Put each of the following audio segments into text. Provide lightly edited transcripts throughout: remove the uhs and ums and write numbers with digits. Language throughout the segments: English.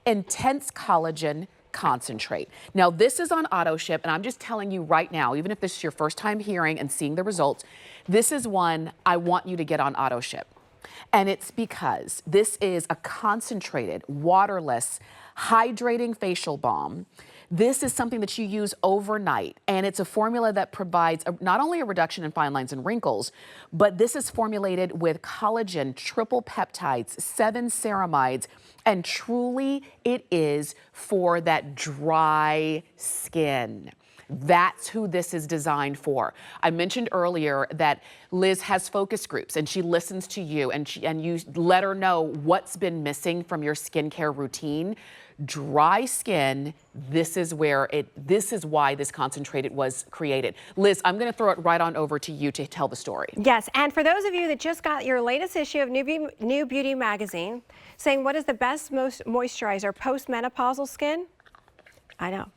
Intense Collagen Concentrate. Now, this is on auto ship, and I'm just telling you right now, even if this is your first time hearing and seeing the results, this is one I want you to get on auto ship. And it's because this is a concentrated, waterless, hydrating facial balm. This is something that you use overnight, and it's a formula that provides not only a reduction in fine lines and wrinkles, but this is formulated with collagen, triple peptides, 7 ceramides, and truly it is for that dry skin. That's who this is designed for. I mentioned earlier that Liz has focus groups and she listens to you and you let her know what's been missing from your skincare routine. Dry skin, this is why this concentrated was created. Liz, I'm going to throw it right on over to you to tell the story. Yes, and for those of you that just got your latest issue of New Beauty magazine, saying what is the best moisturizer post-menopausal skin? I know.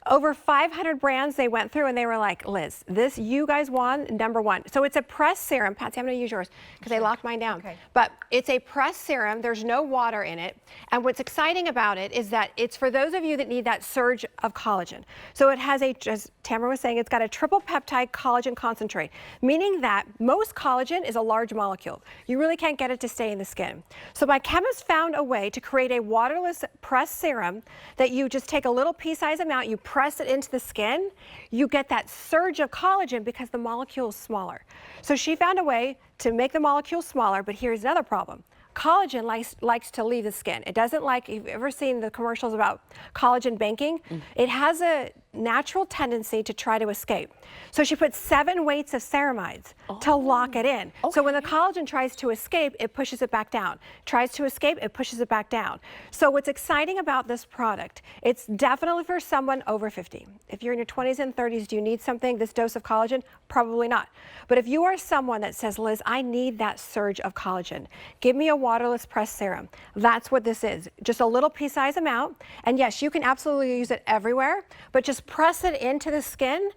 Over 500 brands they went through and they were like, Liz, this you guys won #1. So it's a pressed serum. Patsy, I'm going to use yours because I locked mine down. Okay. But it's a pressed serum. There's no water in it. And what's exciting about it is that it's for those of you that need that surge of collagen. So it has as Tamara was saying, it's got a triple peptide collagen concentrate, meaning that most collagen is a large molecule. You really can't get it to stay in the skin. So my chemist found a way to create a waterless pressed serum that you just take a little pea-sized amount, you press it into the skin, you get that surge of collagen because the molecule is smaller. So she found a way to make the molecule smaller, but here's another problem. Collagen likes to leave the skin. It doesn't like, you've ever seen the commercials about collagen banking? It has a natural tendency to try to escape. So she put 7 weights of ceramides to lock it in. Okay. So when the collagen tries to escape, it pushes it back down. Tries to escape, it pushes it back down. So what's exciting about this product, it's definitely for someone over 50. If you're in your 20s and 30s, do you need something, this dose of collagen? Probably not. But if you are someone that says, Liz, I need that surge of collagen, give me a waterless pressed serum. That's what this is. Just a little pea-sized amount. And yes, you can absolutely use it everywhere, but just press it into the skin,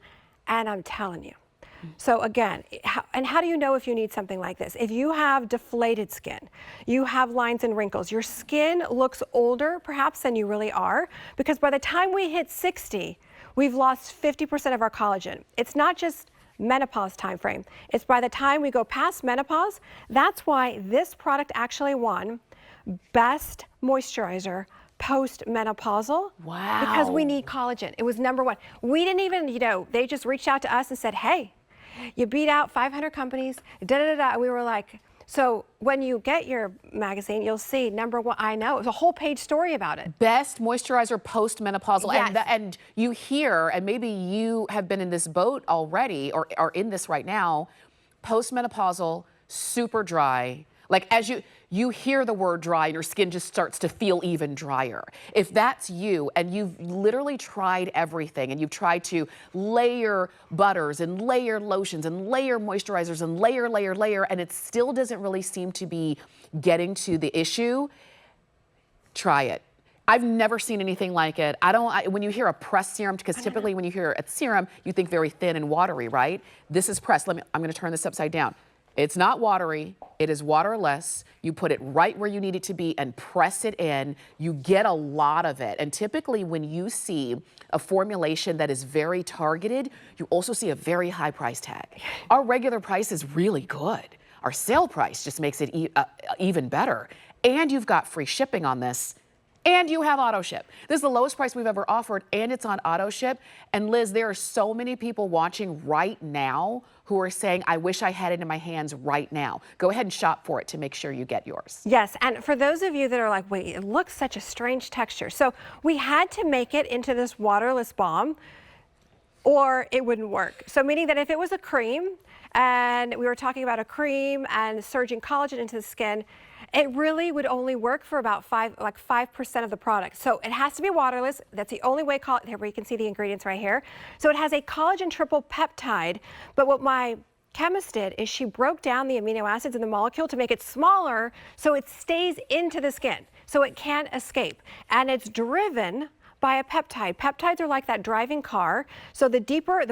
and I'm telling you. So again, how do you know if you need something like this? If you have deflated skin, you have lines and wrinkles, your skin looks older perhaps than you really are, because by the time we hit 60, we've lost 50% of our collagen. It's not just menopause time frame. It's by the time we go past menopause. That's why this product actually won Best Moisturizer Post-Menopausal. Wow. Because we need collagen. It was #1. We didn't even, they just reached out to us and said, hey, you beat out 500 companies, da-da-da-da. We were like, so when you get your magazine, you'll see #1. I know, it was a whole page story about it. Best moisturizer post-menopausal. Yes. And you hear, and maybe you have been in this boat already or are in this right now, post-menopausal, super dry. Like as you hear the word dry, your skin just starts to feel even drier. If that's you and you've literally tried everything and you've tried to layer butters and layer lotions and layer moisturizers and layer, and it still doesn't really seem to be getting to the issue, try it. I've never seen anything like it. When you hear a pressed serum, because typically when you hear a serum, you think very thin and watery, right? This is pressed. I'm gonna turn this upside down. It's not watery, it is waterless. You put it right where you need it to be and press it in. You get a lot of it. And typically when you see a formulation that is very targeted, you also see a very high price tag. Our regular price is really good. Our sale price just makes it even better. And you've got free shipping on this. And you have auto ship. This is the lowest price we've ever offered, and it's on auto ship. And Liz, there are so many people watching right now who are saying, I wish I had it in my hands right now. Go ahead and shop for it to make sure you get yours. Yes, and for those of you that are like, wait, it looks such a strange texture. So we had to make it into this waterless balm or it wouldn't work. So meaning that if it was a cream, and we were talking about a cream and surging collagen into the skin, it really would only work for about 5% of the product. So it has to be waterless. That's the only way. Here, where you can see the ingredients right here. So it has a collagen triple peptide. But what my chemist did is she broke down the amino acids in the molecule to make it smaller so it stays into the skin, so it can't escape. And it's driven by a peptide. Peptides are like that driving car. So the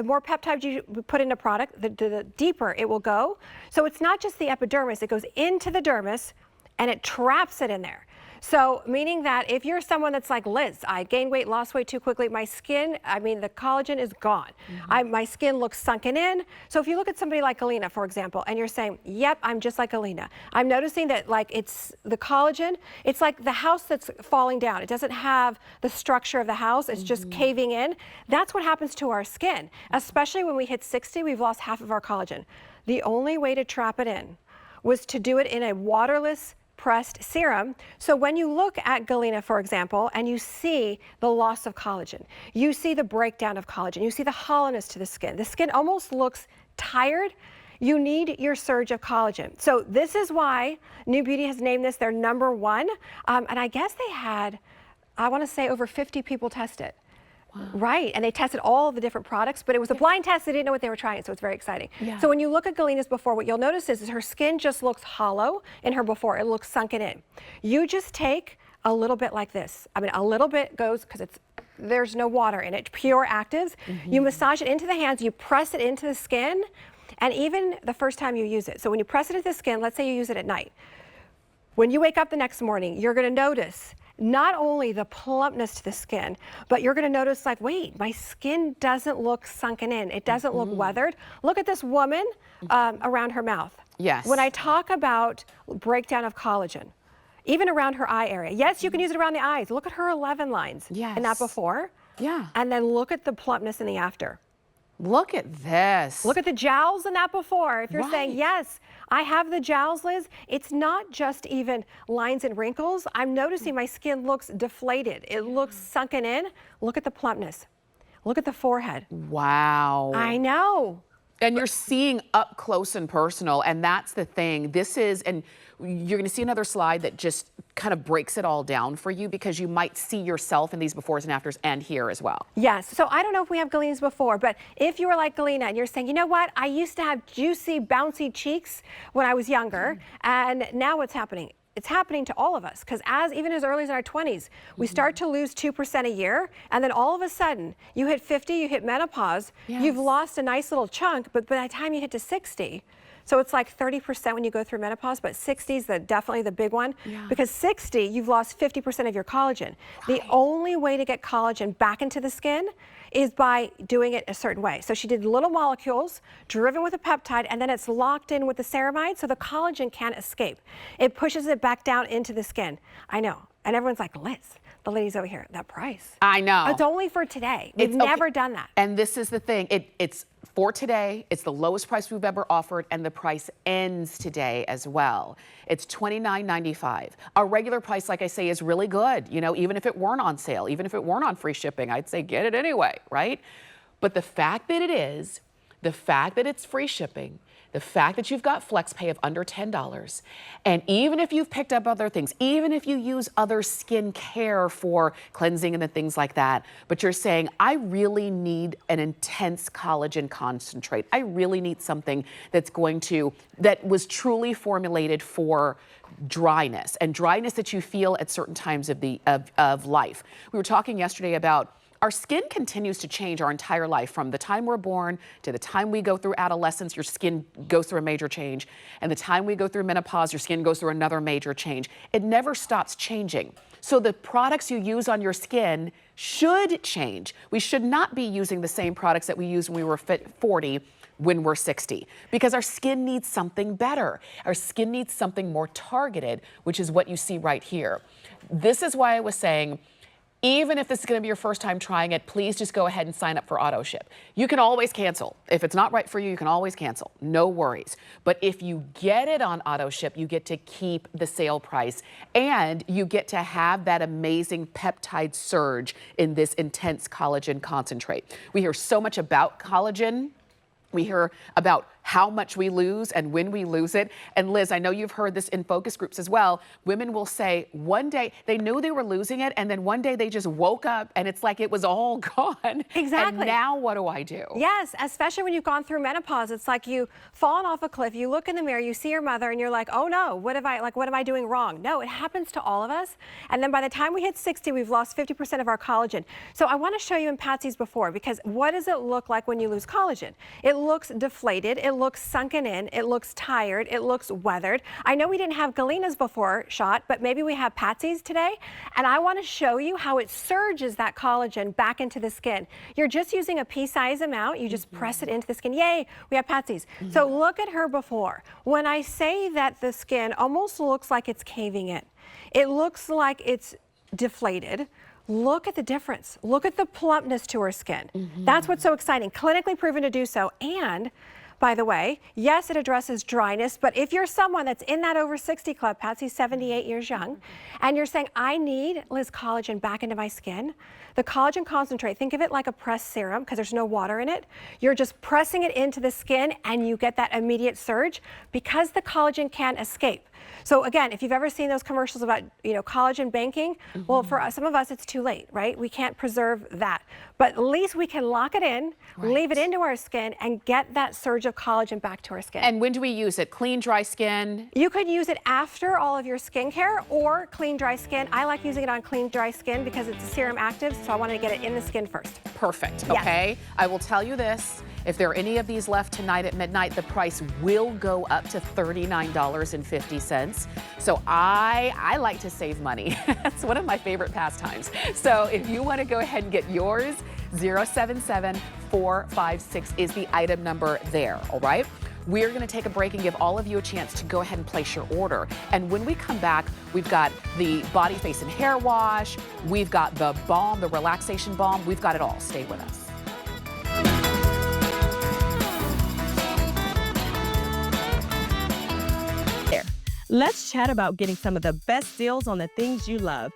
more peptides you put in a product, the deeper it will go. So it's not just the epidermis, it goes into the dermis and it traps it in there. So meaning that if you're someone that's like Liz, I gained weight, lost weight too quickly, my skin, I mean, the collagen is gone. My skin looks sunken in. So if you look at somebody like Alina, for example, and you're saying, yep, I'm just like Alina. I'm noticing that like it's the collagen, it's like the house that's falling down. It doesn't have the structure of the house. It's just caving in. That's what happens to our skin, especially when we hit 60, we've lost half of our collagen. The only way to trap it in was to do it in a waterless pressed serum. So when you look at Galena, for example, and you see the loss of collagen, you see the breakdown of collagen, you see the hollowness to the skin almost looks tired. You need your surge of collagen. So this is why New Beauty has named this their #1. And I guess they had, I want to say, over 50 people test it. Wow. Right, and they tested all the different products, but it was a blind test. They didn't know what they were trying, so it's very exciting. Yeah. So when you look at Galena's before, what you'll notice is her skin just looks hollow in her before. It looks sunken in. You just take a little bit like this. I mean, a little bit goes, because there's no water in it, pure actives. You massage it into the hands, you press it into the skin, and even the first time you use it. So when you press it into the skin, let's say you use it at night. When you wake up the next morning, you're gonna notice not only the plumpness to the skin, but you're gonna notice like, wait, my skin doesn't look sunken in. It doesn't look weathered. Look at this woman around her mouth. Yes. When I talk about breakdown of collagen, even around her eye area. Yes, you can use it around the eyes. Look at her 11 lines. Yes. And that before. Yeah. And then look at the plumpness in the after. Look at this. Look at the jowls in that before. If you're saying, yes, I have the jowls, Liz, it's not just even lines and wrinkles. I'm noticing my skin looks deflated. It looks sunken in. Look at the plumpness. Look at the forehead. Wow. I know. And you're seeing up close and personal, and that's the thing. This is, and you're gonna see another slide that just kind of breaks it all down for you, because you might see yourself in these befores and afters and here as well. Yes, so I don't know if we have Galena's before, but if you were like Galena and you're saying, you know what, I used to have juicy, bouncy cheeks when I was younger, and now what's happening? It's happening to all of us, because even as early as our 20s, we start to lose 2% a year, and then all of a sudden, you hit 50, you hit menopause, you've lost a nice little chunk, but by the time you hit to 60, so it's like 30% when you go through menopause, but 60 is definitely the big one, because 60, you've lost 50% of your collagen. The only way to get collagen back into the skin is by doing it a certain way. So she did little molecules driven with a peptide, and then it's locked in with the ceramides, so the collagen can't escape. It pushes it back down into the skin. I know, and everyone's like, Liz, the ladies over here, that price. I know. It's only for today. We've never done that. And this is the thing, it's for today, it's the lowest price we've ever offered, and the price ends today as well. It's $29.95. Our regular price, like I say, is really good. You know, even if it weren't on sale, even if it weren't on free shipping, I'd say get it anyway, right? But the fact that it is, the fact that it's free shipping, the fact that you've got flex pay of under $10, and even if you've picked up other things, even if you use other skin care for cleansing and the things like that, but you're saying, I really need an intense collagen concentrate. I really need something that was truly formulated for dryness, and dryness that you feel at certain times of life. We were talking yesterday about our skin continues to change our entire life. From the time we're born to the time we go through adolescence, your skin goes through a major change. And the time we go through menopause, your skin goes through another major change. It never stops changing. So the products you use on your skin should change. We should not be using the same products that we used when we were 40 when we're 60, because our skin needs something better. Our skin needs something more targeted, which is what you see right here. This is why I was saying, even if this is going to be your first time trying it, please just go ahead and sign up for auto ship. You can always cancel. If it's not right for you, you can always cancel. No worries. But if you get it on auto ship, you get to keep the sale price, and you get to have that amazing Peptide-Surge in this intense collagen concentrate. We hear so much about collagen. We hear about how much we lose and when we lose it. And Liz, I know you've heard this in focus groups as well. Women will say one day they knew they were losing it, and then one day they just woke up and it's like it was all gone. Exactly. And now what do I do? Yes, especially when you've gone through menopause. It's like you've fallen off a cliff, you look in the mirror, you see your mother, and you're like, oh no, what am I doing wrong? No, it happens to all of us. And then by the time we hit 60, we've lost 50% of our collagen. So I want to show you in Patsy's before, because what does it look like when you lose collagen? It looks deflated. It looks sunken in, it looks tired, it looks weathered. I know we didn't have Galena's before shot, but maybe we have Patsy's today. And I want to show you how it surges that collagen back into the skin. You're just using a pea-size amount. You just press it into the skin. Yay, we have Patsy's. So look at her before. When I say that the skin almost looks like it's caving in, it looks like it's deflated. Look at the difference. Look at the plumpness to her skin. That's what's so exciting. Clinically proven to do so. And by the way, yes, it addresses dryness, but if you're someone that's in that over 60 club, Patsy's 78 years young, and you're saying, I need, Liz, collagen back into my skin, the collagen concentrate, think of it like a pressed serum because there's no water in it. You're just pressing it into the skin and you get that immediate surge because the collagen can't escape. So again, if you've ever seen those commercials about, collagen banking, well, for some of us, it's too late, right? We can't preserve that. But at least we can lock it in, leave it into our skin, and get that surge of collagen back to our skin. And when do we use it? Clean, dry skin? You could use it after all of your skincare or clean, dry skin. I like using it on clean, dry skin because it's a serum active, so I wanted to get it in the skin first. Perfect, Yes. okay? I will tell you this, if there are any of these left tonight at midnight, the price will go up to $39.50. So I like to save money. That's one of my favorite pastimes. So if you want to go ahead and get yours, 077456 is the item number there, all right? We're going to take a break and give all of you a chance to go ahead and place your order. And when we come back, we've got the body, face, and hair wash. We've got the balm, the relaxation balm. We've got it all. Stay with us. Let's chat about getting some of the best deals on the things you love.